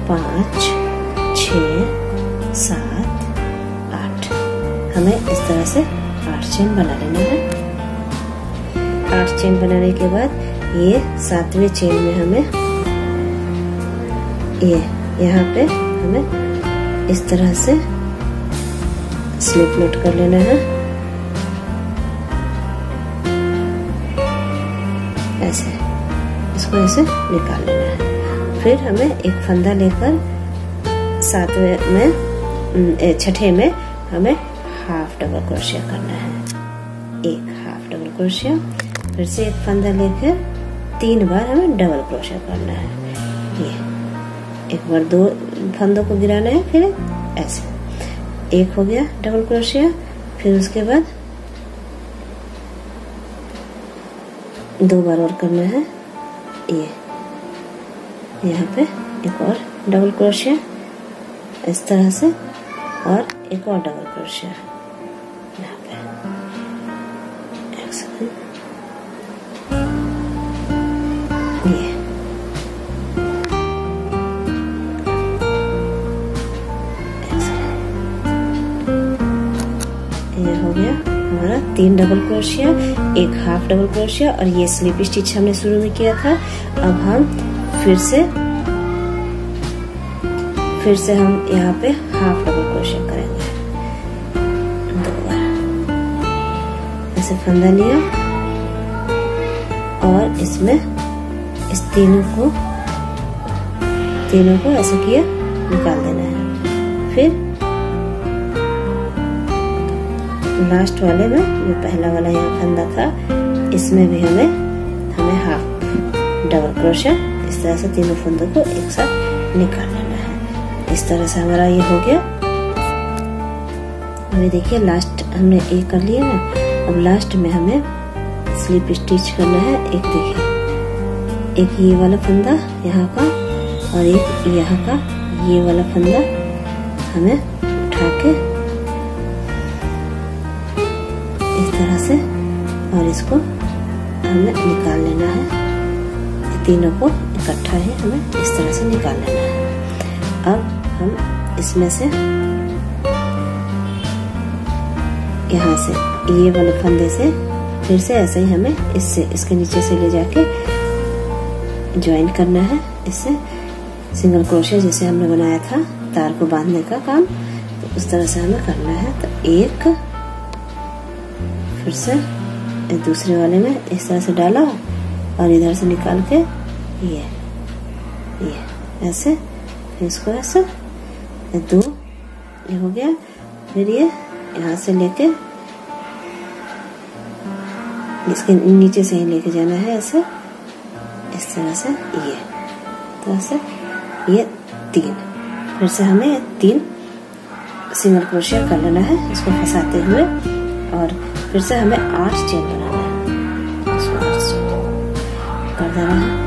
5 6 7 8। हमें इस तरह से 8 चेन बना लेना है। 8 चेन बनाने के बाद ये 7वें चेन में हमें ये यहाँ पे हमें इस तरह से स्लिप नोट कर लेना है। ऐसे इसको ऐसे निकाल लेना है। फिर हमें एक फंदा लेकर 7वें में 6ठे में हमें हाफ डबल क्रोशिया करना है। एक हाफ डबल क्रोशिया, फिर से एक फंदा लेकर 3 बार हमें डबल क्रोशिया करना है। ये एक बार 2 फंदों को गिराना है, फिर ऐसे एक हो गया डबल क्रोशिया। फिर उसके बाद 2 बार और करना है। ये यहाँ पे एक और डबल क्रोशिया इस तरह से, और एक और डबल क्रोशिया यहाँ पे। एक सेकंड, ये हो गया हमारा 3 डबल क्रोशिया, एक हाफ डबल क्रोशिया, और ये स्लिप स्टिच हमने शुरू में किया था। अब हम फिर से हम यहाँ पे हाफ डबल क्रोशिया करेंगे। 2 बार ऐसे फंदा लिया और इसमें इस तीनों को ऐसे किया निकाल देना है। फिर लास्ट वाले में जो पहला वाला यहाँ फंदा था, इसमें भी हमें हाफ डबल क्रोशिया इस तरह से तीनों फंदों को एक साथ निकाल लेना है। इस तरह से हमारा ये हो गया। अभी देखिए लास्ट हमने एक कर लिया ना, अब लास्ट में हमें स्लिप स्टिच करना है। एक देखिए, एक ये वाला फंदा यहाँ का और एक यहाँ का ये वाला फंदा हमें उठा के इस तरह से, और इसको हमें निकाल लेना है। तीनों को इकट्ठा ही हमें इस तरह से निकाल लेना है। अब हम इसमें से यहाँ से ये वाले फंदे से फिर से ऐसे ही हमें इसके नीचे से ले जाके ज्वाइन करना है। इससे सिंगल क्रोशिया जैसे हमने बनाया था तार को बांधने का काम, तो उस तरह से हमें करना है। तो एक फिर से दूसरे वाले में इस तरह से डाला और इधर से निकाल के ये ऐसे, फिर इसको ऐसे 2 ये हो गया। फिर ये यहाँ से लेके इसके नीचे से ही लेके जाना है ऐसे, इस तरह से ये 3। फिर से हमें 3 सिंगल क्रोशिया कर लेना है इसको फंसाते हुए, और फिर से हमें 8 चेन बनाना है। इसको 8 चेन कर देना है।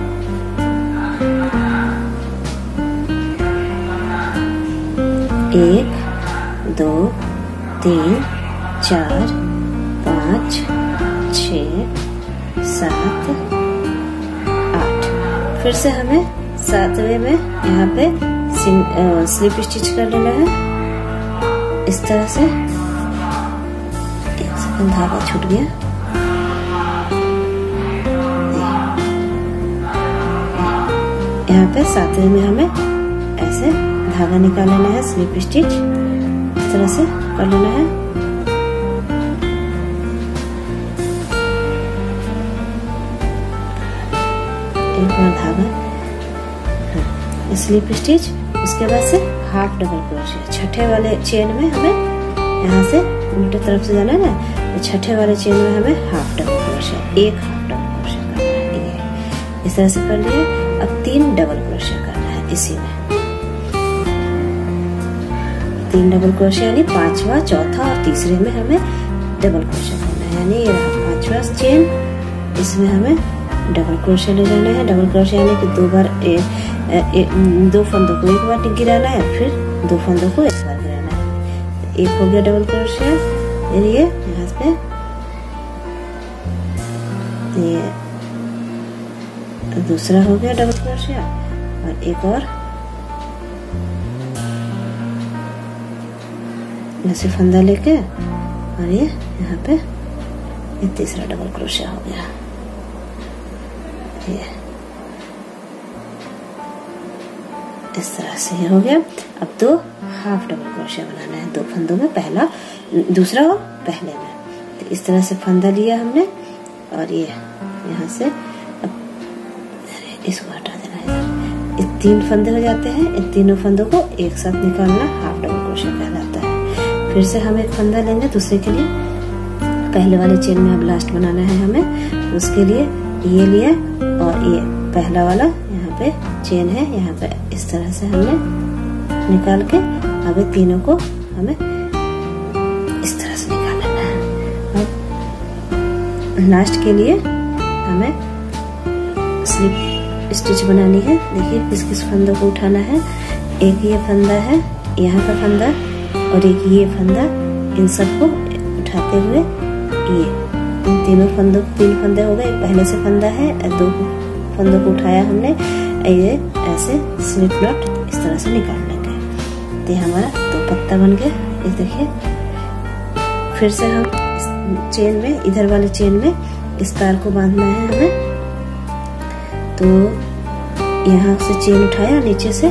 1 2 3 4 5 6 7 8। फिर से हमें 7वें में यहाँ पे स्लिप स्टिच कर लेना है इस तरह से। एक सेकंड, धागा छूट गया। यहाँ पे 7वें में हमें ऐसे धागा निकाल लेना है, स्लिप स्टिच इस तरह से कर लेना है। एक बार धागा, स्लिप स्टिच, उसके बाद से हाफ डबल क्रोशिया। 6ठे वाले चेन में हमें यहाँ से उल्टे तरफ से जाना है ना, तो 6ठे वाले चेन में हमें हाफ डबल क्रोशिया, एक हाफ डबल क्रोशिया करना है। ये इस तरह से कर लिए। अब 3 डबल क्रोशिया करना है इसी में। 3 डबल क्रोशिया यानी 5वां, चौथा और तीसरे में हमें डबल क्रोशिया करना है। यानी ये रहा 5वां चेन, इसमें हमें डबल क्रोशिया ले जाना है। डबल क्रोशिया यानी कि 2 बार 2 फंदों को एक बार गिराना है, फिर 2 फंदों को एक बार गिराना है। एक हो गया डबल क्रोशिया, ये यहाँ पे ये दूसरा हो गया डबल क्रोशिया, और एक और ऐसे फंदा लेके, और ये यहाँ पे ये तीसरा डबल क्रोशिया हो गया। ये इस तरह से ये हो गया। अब 2 हाफ डबल क्रोशिया बनाना है 2 फंदों में, पहला दूसरा और पहले में। तो इस तरह से फंदा लिया हमने, और ये यहाँ से अब इसको हटा देना है। ये 3 फंदे हो जाते हैं। इन तीनों फंदों को एक साथ निकालना हाफ डबल क्रोशिया कहलाता है। फिर से हम एक फंदा लेंगे दूसरे के लिए, पहले वाले चेन में अब लास्ट बनाना है हमें। उसके लिए ये लिया, और ये पहला वाला यहाँ पे चेन है, यहाँ पे इस तरह से हमने निकाल के अब तीनों को हमें इस तरह से निकाल लेना है। अब लास्ट के लिए हमें स्लिप स्टिच बनानी है। देखिए किस किस फंदों को उठाना है। एक ये फंदा है, यहाँ का फंदा, और एक ये फंदा, इन सबको उठाते हुए ये इन तीनों फंदों 3 फंदे हो गए। पहले से फंदा है, 2 फंदों को उठाया हमने, ये ऐसे स्लिप नॉट इस तरह से निकाल लेंगे। तो हमारा 2 पत्ता बन गया। ये देखिए, फिर से हम इस चेन में, इधर वाले चेन में इस तार को बांधना है हमें। तो यहाँ से चेन उठाया, नीचे से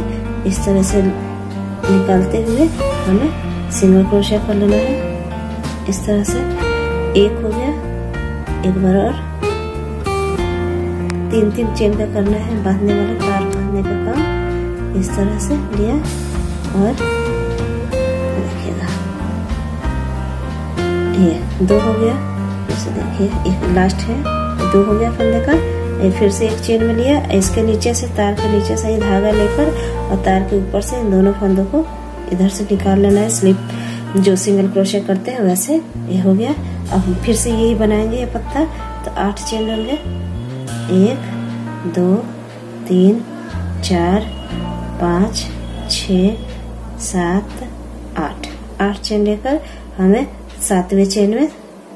इस तरह से निकालते हुए हमें सिंगल क्रोशिया कर लेना है। इस तरह से एक हो गया, एक बार और 3-3 चेन का करना है, बांधने वाला तार बांधने का काम। इस तरह से लिया, और देखिएगा ये 2 हो गया। जैसे देखिए एक लास्ट है, 2 हो गया फंदे का। फिर से एक चेन में लिया, इसके नीचे से, तार के नीचे से ये धागा लेकर और तार के ऊपर से इन दोनों फंदों को इधर से निकाल लेना है। स्लिप जो सिंगल क्रोशिया करते हैं वैसे ये हो गया। अब फिर से यही बनाएंगे ये पत्ता। तो 8 चेन होंगे, 1 2 3 4 5 6 7 8 चेन लेकर हमें 7वें चेन में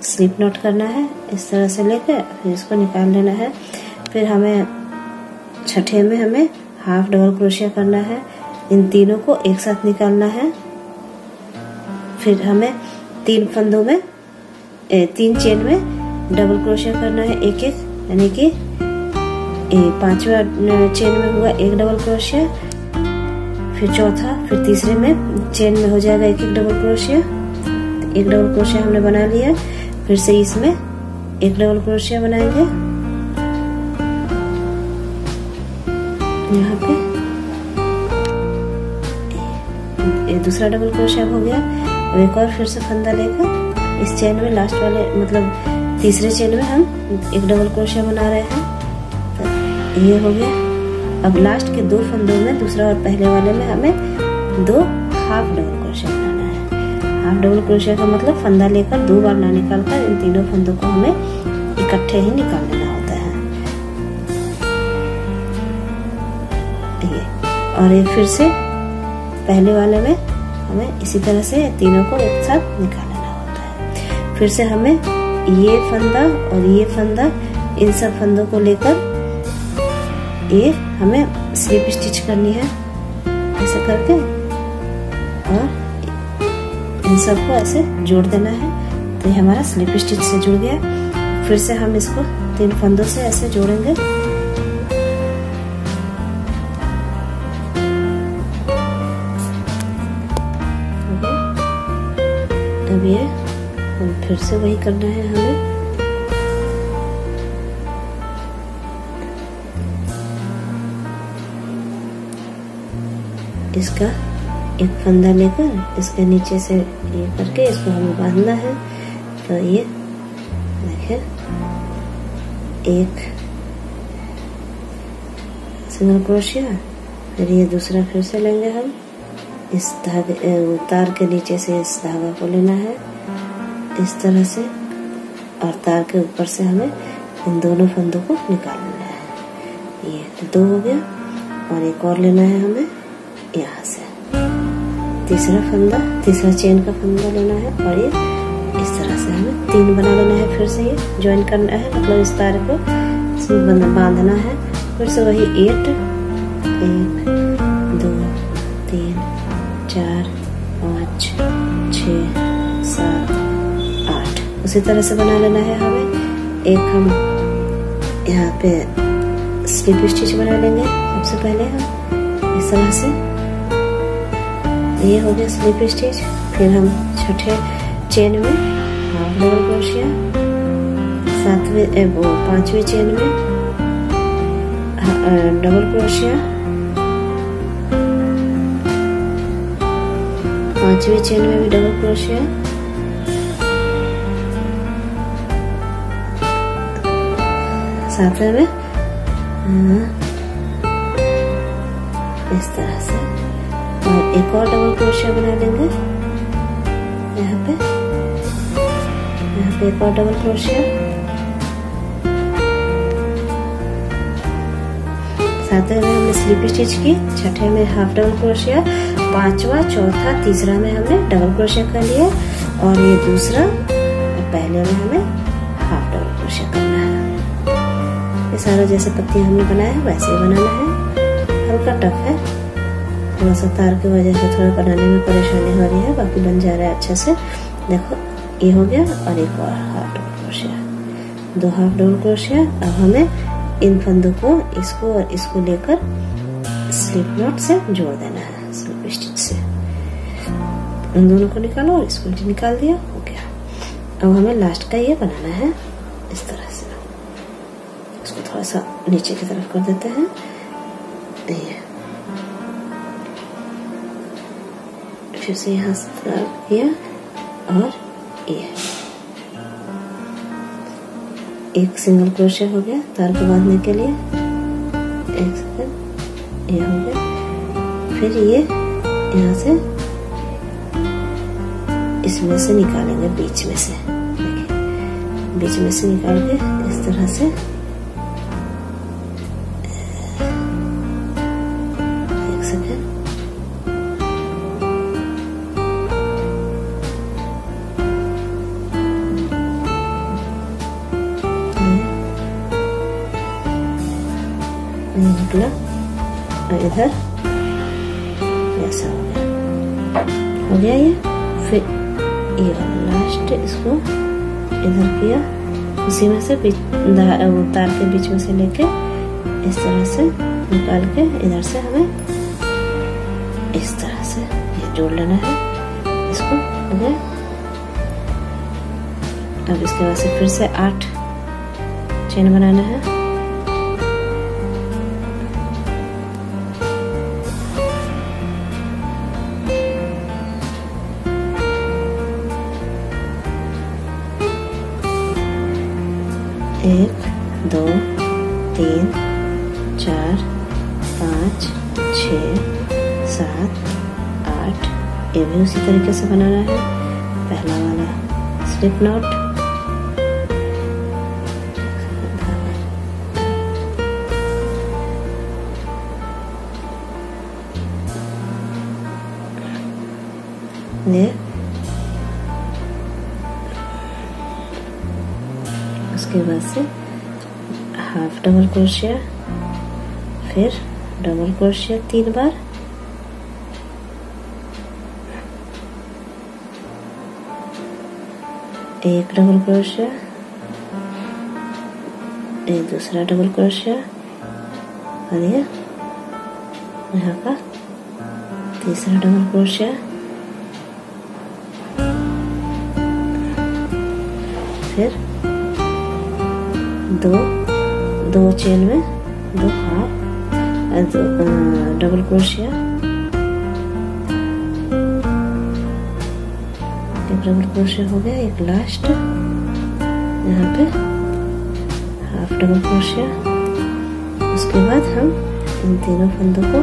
स्लिप नॉट करना है। इस तरह से लेकर फिर इसको निकाल लेना है। फिर हमें 6ठे में हमें हाफ डबल क्रोशिया करना है। इन तीनों को एक साथ निकालना है। फिर हमें 3 फंदों में 3 चेन में डबल क्रोशिया करना है, एक एक, यानी कि 5वां चेन में हुआ 1 डबल क्रोशिया, फिर चौथा, फिर तीसरे में चेन में हो जाएगा 1-1 डबल क्रोशिया। 1 डबल क्रोशिया हमने बना लिया। फिर से इसमें 1 डबल क्रोशिया बनाएंगे यहाँ पे। ये दूसरा डबल क्रोशिया हो गया। और एक और फिर से फंदा लेकर इस चेन में, लास्ट वाले मतलब तीसरे चेन में हम 1 डबल क्रोशिया बना रहे हैं। तो ये हो गया। अब लास्ट के 2 फंदों में, दूसरा और पहले वाले में हमें 2 हाफ डबल क्रोशिया बनाना है। हाफ डबल क्रोशिया का मतलब फंदा लेकर 2 बार ना निकालकर इन तीनों फंदों को हमें इकट्ठे ही निकाल लेना होता है। ये और एक फिर से पहले वाले में हमें इसी तरह से तीनों को एक साथ निकाल लेना होता है। फिर से हमें ये फंदा और ये फंदा, इन सब फंदों को लेकर ये हमें स्लिप स्टिच करनी है ऐसे करके, और इन सबको ऐसे जोड़ देना है। तो ये हमारा स्लिप स्टिच से जुड़ गया। फिर से हम इसको 3 फंदों से ऐसे जोड़ेंगे। अब ये फिर से वही करना है हमें। इसका एक फंदा लेकर इसके नीचे से ये करके इसको हमें बांधना है। तो ये देखिए, एक सिंगल क्रोशिया, फिर ये दूसरा फिर से लेंगे हम। इस धागे, तार के नीचे से इस धागा को लेना है इस तरह से, और तार के ऊपर से हमें इन दोनों फंदों को निकालना है। ये 2 हो गया और एक और लेना है हमें यहाँ से, तीसरा चेन का फंदा लेना है और ये इस तरह से हमें 3 बना लेना है। फिर से ये ज्वाइन करना है, मतलब इस तार को इसमें बांधना है। फिर से वही 8 1 2 3 4 5 6 7 8 उसी तरह से बना लेना है हमें। एक हम यहाँ पे स्लिप स्टिच बना लेंगे सबसे पहले हम इस तरह से, ये हो गया स्लिप स्टिच। फिर हम छठे चेन में हाफ डबल क्रोशिया, पांचवी चेन में डबल क्रोशिया, पांचवी चेन में भी डबल क्रोशिया, सातवें में इस तरह से, और एक और डबल क्रोशिया बना लेंगे यहाँ पे एक और डबल क्रोशिया, सातवें में हमने स्लिप स्टिच की, छठे में हाफ डबल क्रोशिया, पांचवा चौथा तीसरा में हमने डबल क्रोशिया कर लिया और ये दूसरा पहले में हमें हाफ डबल क्रोशिया करना है। ये सारा जैसे पत्ती हमने बनाया है वैसे ही बनाना है। हल्का टफ है, थोड़ा सा तार की वजह से थोड़ा बनाने में परेशानी हो रही है, बाकी बन जा रहा है अच्छे से। देखो ये हो गया और एक और half double crochet, 2 half double crochet. अब हमें इन फंदों को इसको और इसको लेकर स्लिप नॉट से जोड़ देना है, स्लिप स्टिच से। उन दोनों को निकालो और इसको निकाल दिया, हो गया। अब हमें लास्ट का ये बनाना है इस तरह से। इसको थोड़ा सा नीचे की तरफ कर देते हैं, ये फिर से यहाँ से किया और ये एक सिंगल क्रोशिया हो गया तार को बांधने के लिए। एक सेकंड, ये हो गया। फिर ये यहाँ से इसमें से निकालेंगे, बीच में से, देखिए बीच में से निकाल के इस तरह से निकला और इधर ऐसा हो गया ये। फिर ये लास्ट इसको इधर किया, उसी में से तार के बीच में से लेके इस तरह से निकाल के इधर से हमें इस तरह से ये जोड़ लेना है इसको, हो गया। अब इसके बाद से फिर से 8 चेन बनाना है। एक 2 3 4 5 6 7 8, ये भी उसी तरीके से बनाना है। पहला वाला स्लिप नॉट, उसके बाद से हाफ डबल क्रोशिया, फिर डबल क्रोशिया 3 बार, एक डबल क्रोशिया, एक दूसरा डबल क्रोशिया और ये यहाँ का तीसरा डबल क्रोशिया, फिर दो चेन में 2 हाफ डबल क्रोशिया, एक डबल क्रोशिया हो गया, एक लास्ट यहाँ पे हाफ डबल क्रोशिया। उसके बाद हम इन तीनों फंदों को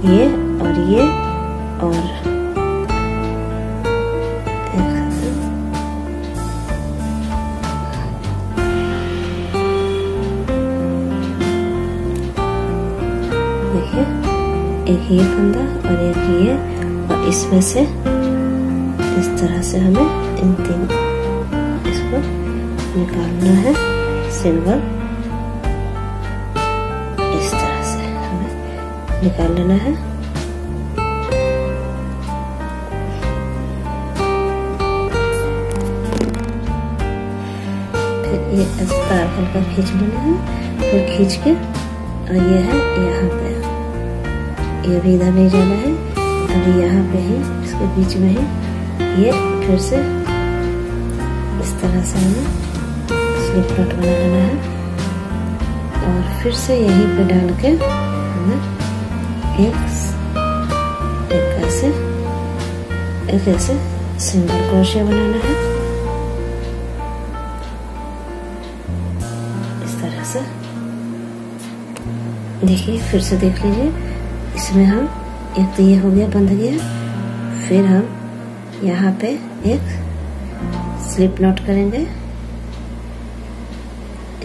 ये और एक ये फंदा और एक ये, और इसमें से इस तरह से हमें इन तीन इसको निकालना है सिंगल, इस तरह से हमें निकाल लेना है। फिर ये तार हल्का खींच लेना है, फिर खींच के, और ये है यहाँ पे, ये भी इधर नहीं जाना है, अभी यहाँ पे ही इसके बीच में ही ये फिर से इस तरह से हमें स्लिप नॉट बना लेना है, और फिर से यहीं पे डाल के हमें एक ऐसे सिंगल क्रोशिया बनाना है, इस तरह से। देखिए, फिर से देख लीजिए, इसमें हम एक तो ये हो गया, बंध गया, फिर हम यहाँ पे एक स्लिप नॉट करेंगे,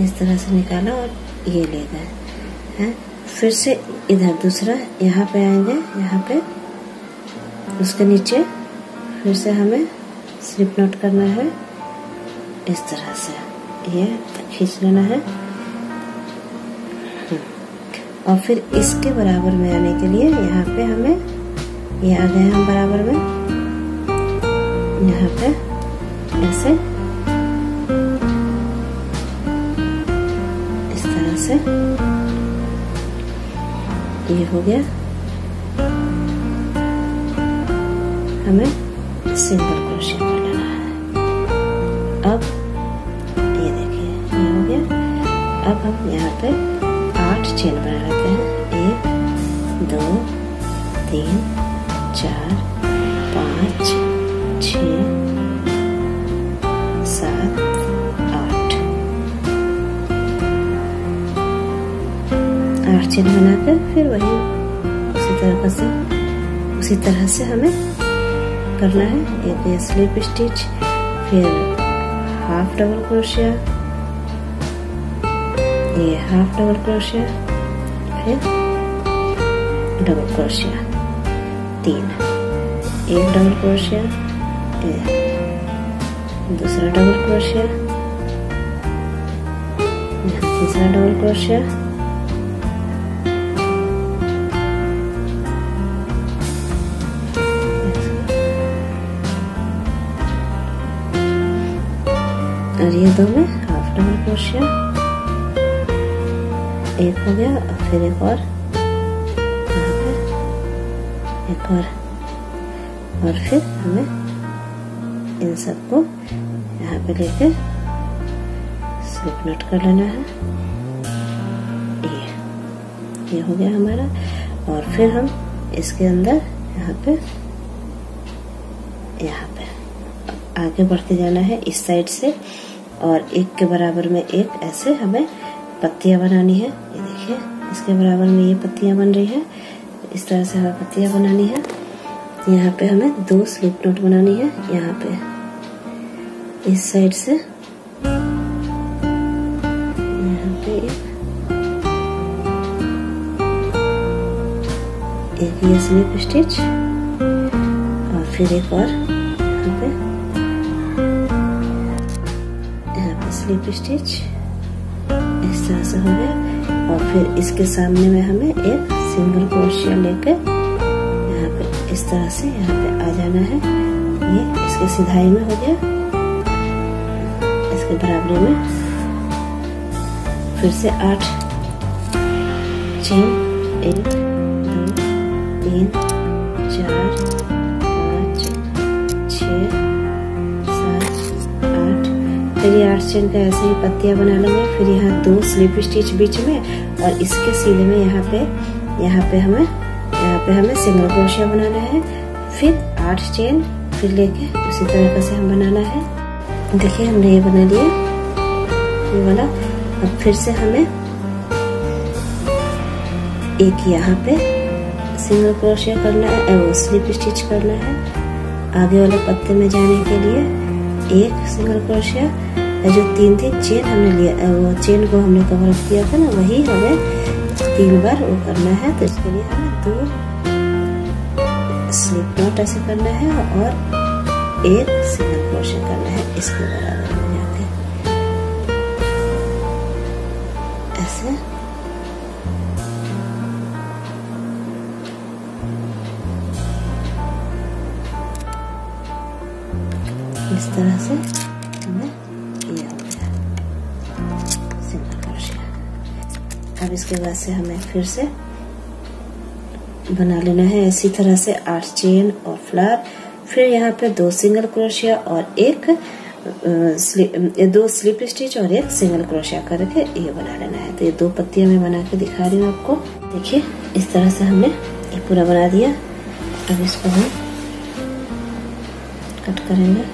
इस तरह से निकाला और ये ले गए हैं। फिर से इधर दूसरा यहाँ पे आएंगे, यहाँ पे उसके नीचे फिर से हमें स्लिप नॉट करना है, इस तरह से ये खींच लेना है, और फिर इसके बराबर में आने के लिए यहाँ पे हमें, ये आ गए हम बराबर में, यहाँ पे ऐसे इस तरह से ये हो गया, हमें सिंगल क्रोशिया कर लेना है। अब ये देखिए, ये हो गया। अब हम यहाँ पे 8 चेन बना लेते हैं, 1 2 3 4 5 6 7 8 चेन बनाकर फिर वही उसी तरह से हमें करना है। एक ये स्लिप स्टिच, फिर हाफ डबल क्रोशिया, ये हाफ डबल क्रोशिया, फिर डबल क्रोशिया 3, एक डबल क्रोशिया, दूसरा डबल क्रोशिया, तीसरा डबल क्रोशिया, और ये दो में हाफ डबल क्रोशिया, एक हो गया, और फिर एक और यहाँ पे, एक और फिर हमें इन सबको यहाँ पे लेके स्लिप नॉट कर लेना है। ये हो गया हमारा, और फिर हम इसके अंदर यहाँ पे आगे बढ़ते जाना है इस साइड से, और एक के बराबर में एक ऐसे हमें पत्तियां बनानी है। ये देखिए, इसके बराबर में ये पत्तियां बन रही है, इस तरह से हमें पत्तियां बनानी है। यहाँ पे हमें 2 स्लिप नॉट बनानी है, यहाँ पे इस साइड से, यहाँ पे एक ये स्लिप स्टिच, और फिर एक और यहाँ पे स्लिप स्टिच, इस तरह से हो गया। और फिर इसके सामने में हमें एक सिंगल क्रोशिया लेकर यहाँ पे इस तरह से यहाँ पे आ जाना है। ये इसके सिधाई में हो गया, इसके बराबरी में फिर से 8 चेन, 1 2 3 4 5 6 7 8, फिर ये 8 चेन का ऐसे ही पत्तियां बना लेंगे। फिर यहाँ 2 स्लिप स्टिच बीच में, और इसके सीधे में यहाँ पे हमें सिंगल क्रोशिया बनाना है। फिर 8 चेन फिर लेके उसी तरीके से हम बनाना है। देखिए, हमने ये बना लिया, ये वाला। अब फिर से हमें एक यहाँ पे सिंगल क्रोशिया करना है, वो स्लिप स्टिच करना है। आगे वाले पत्ते में जाने के लिए एक सिंगल क्रोशिया, जो 3 थी चेन हमने लिया, वो चेन को हमने कवर किया था ना, वही हमें 3 बार वो करना है। तो इसके लिए हमें 2 स्लिप नॉट ऐसे करना है और एक सिंगल क्रोशे करना है इसके बराबर में जाके ऐसे। इस तरह से हमें ये हो गया सिंगल क्रोशिया। अब इसके बाद से हमें फिर से बना लेना है इसी तरह से 8 चेन और फ्लावर, फिर यहाँ पे 2 सिंगल क्रोशिया और एक 2 स्लिप स्टिच और एक सिंगल क्रोशिया करके ये बना लेना है। तो ये 2 पत्तियां मैं बना के दिखा रही हूँ आपको। देखिए इस तरह से हमने ये पूरा बना दिया। अब इसको हम कट करेंगे।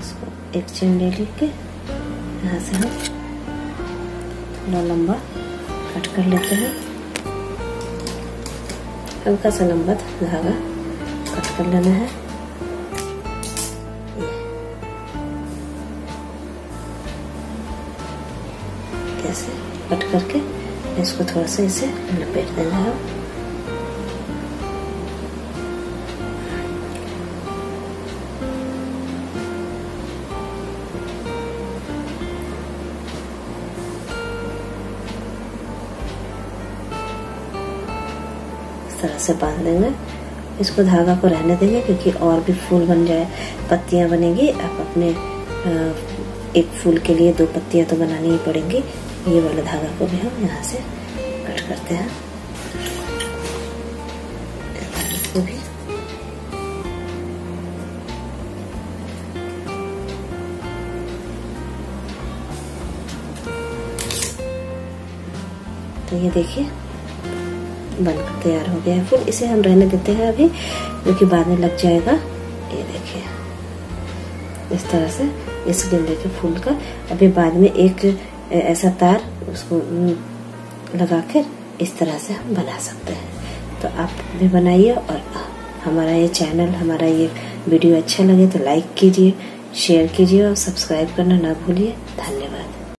इसको एक चेन ले लेके यहाँ से हम थोड़ा लंबा कट कर लेते हैं। हल्का सा लंबा धागा कट कर लेना है। ऐसे कट करके इसको थोड़ा सा इसे लपेट देना है। इस तरह से बांध देंगे। इसको धागा को रहने देंगे क्योंकि और भी फूल बन जाए, पत्तियां बनेगी। आप अपने एक फूल के लिए 2 पत्तियां तो बनानी ही पड़ेंगी। ये वाला धागा को भी हम यहाँ से कट करते हैं। इसको भी तो ये देखिए बनकर तैयार हो गया है फूल। इसे हम रहने देते हैं अभी क्योंकि बाद में लग जाएगा। ये देखिए इस तरह से इस गेंदे के फूल का अभी बाद में एक ऐसा तार उसको लगा कर इस तरह से हम बना सकते हैं। तो आप भी बनाइए और हमारा ये चैनल, हमारा ये वीडियो अच्छा लगे तो लाइक कीजिए, शेयर कीजिए और सब्सक्राइब करना ना भूलिए। धन्यवाद।